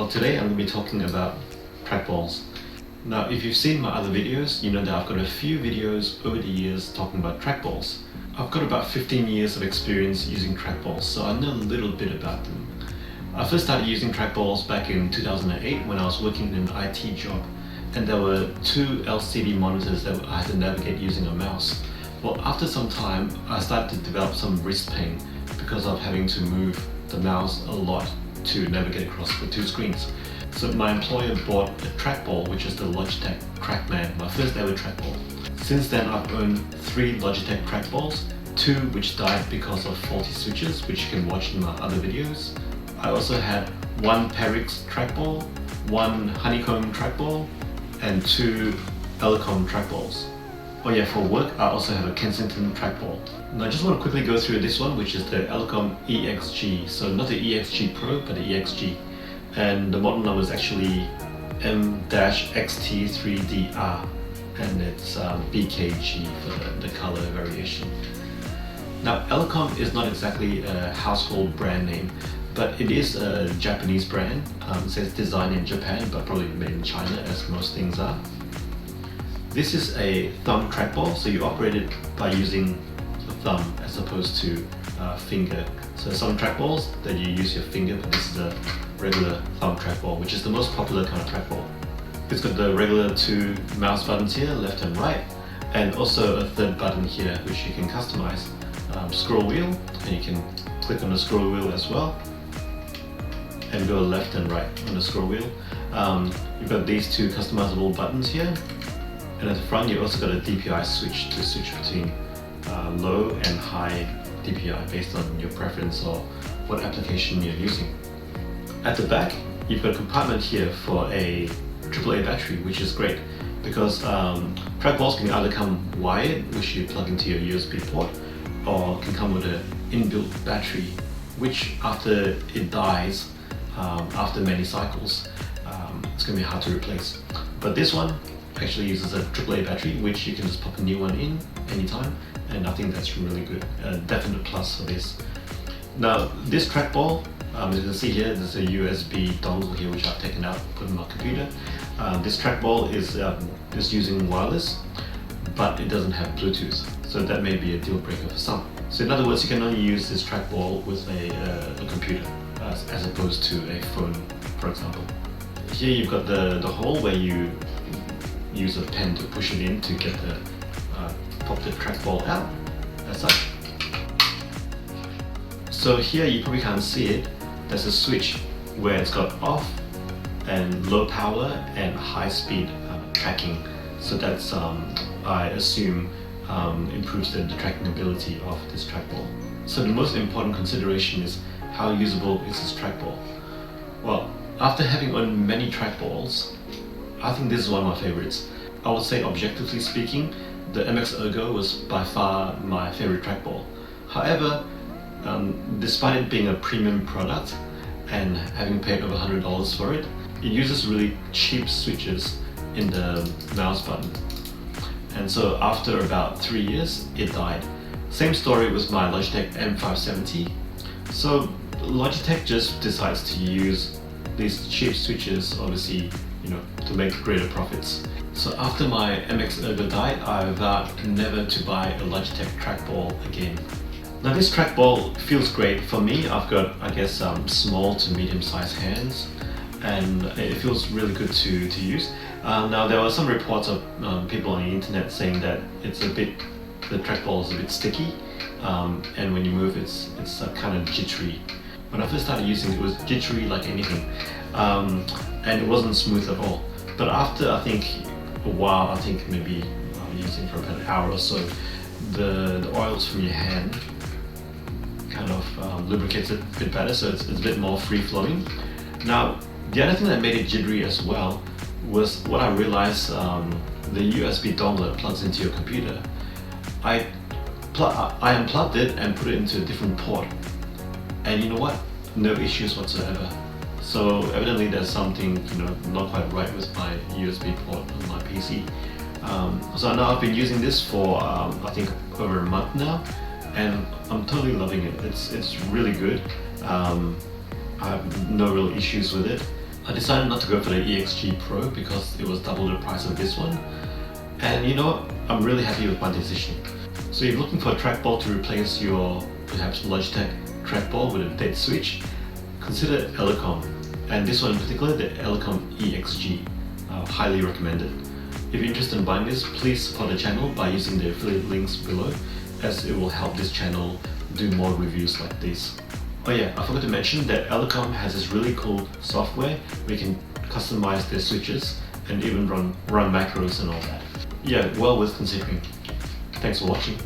Well, today I'm going to be talking about trackballs. Now, if you've seen my other videos, you know that I've got a few videos over the years talking about trackballs. I've got about 15 years of experience using trackballs, so I know a little bit about them. I first started using trackballs back in 2008 when I was working in an IT job, and there were two LCD monitors that I had to navigate using a mouse. Well, after some time, I started to develop some wrist pain because of having to move the mouse a lot to navigate across the two screens. So my employer bought a trackball, which is the Logitech Trackman, my first ever trackball. Since then I've owned 3 Logitech trackballs, 2 which died because of faulty switches, which you can watch in my other videos. I also had 1 Perix trackball, 1 Honeycomb trackball, and 2 Elecom trackballs. Oh yeah, for work I also have a Kensington trackball. Now I just want to quickly go through this one, which is the Elecom EX-G. So not the EX-G Pro, but the EX-G. And the model number is actually M-XT3DR, and it's BKG for the color variation. Now Elecom is not exactly a household brand name, but it is a Japanese brand. It says designed in Japan, but probably made in China, as most things are. This is a thumb trackball, so you operate it by using the thumb as opposed to finger. So some trackballs that you use your finger, but this is a regular thumb trackball, which is the most popular kind of trackball. It's got the regular 2 mouse buttons here, left and right, and also a third button here, which you can customize. Scroll wheel, and you can click on the scroll wheel as well, and go left and right on the scroll wheel. You've got these 2 customizable buttons here. And at the front, you've also got a DPI switch to switch between low and high DPI based on your preference or what application you're using. At the back, you've got a compartment here for a AAA battery, which is great because trackballs can either come wired, which you plug into your USB port, or can come with an inbuilt battery, which after it dies, after many cycles, it's going to be hard to replace. But this one actually uses a AAA battery, which you can just pop a new one in anytime, and I think that's really good. A definite plus for this. Now this trackball, as you can see here, there's a USB dongle here which I've taken out, put in my computer. This trackball is using wireless, but it doesn't have Bluetooth, so that may be a deal breaker for some. So in other words, you can only use this trackball with a computer as opposed to a phone, for example. Here you've got the hole where you use a pen to push it in to get the pop the trackball out, as such. So here you probably can't see it. There's a switch where it's got off and low power and high speed tracking. So that's I assume improves the tracking ability of this trackball. So the most important consideration is how usable is this trackball. Well, after having owned many trackballs, I think this is one of my favorites. I would say, objectively speaking, the MX Ergo was by far my favorite trackball. However, despite it being a premium product and having paid over $100 for it, it uses really cheap switches in the mouse button. And so after about 3 years, it died. Same story with my Logitech M570. So Logitech just decides to use these cheap switches, obviously, to make greater profits. So after my MX Ergo died, I vowed never to buy a Logitech trackball again. Now this trackball feels great for me. I've got, I guess, small to medium-sized hands, and it feels really good to use. Now there were some reports of people on the internet saying that the trackball is a bit sticky, and when you move, it's kind of jittery. When I first started using it, it was jittery like anything, and it wasn't smooth at all. But after I think a while, I think maybe using for about an hour or so, the oils from your hand kind of lubricates it a bit better, so it's a bit more free-flowing. Now, the other thing that made it jittery as well was what I realized, the USB dongle that plugs into your computer. I unplugged it and put it into a different port, and you know what? No issues whatsoever. So evidently there's something not quite right with my USB port on my PC. So now I've been using this for I think over a month now, and I'm totally loving it. It's really good. I have no real issues with it. I decided not to go for the EX-G Pro because it was double the price of this one. And you know what? I'm really happy with my decision. So if you're looking for a trackball to replace your perhaps Logitech trackball with a dead switch, consider Elecom. And this one in particular, the Elecom EX-G. Highly recommended. If you're interested in buying this, please support the channel by using the affiliate links below, as it will help this channel do more reviews like this. Oh yeah, I forgot to mention that Elecom has this really cool software where you can customize their switches and even run macros and all that. Yeah, well worth considering. Thanks for watching.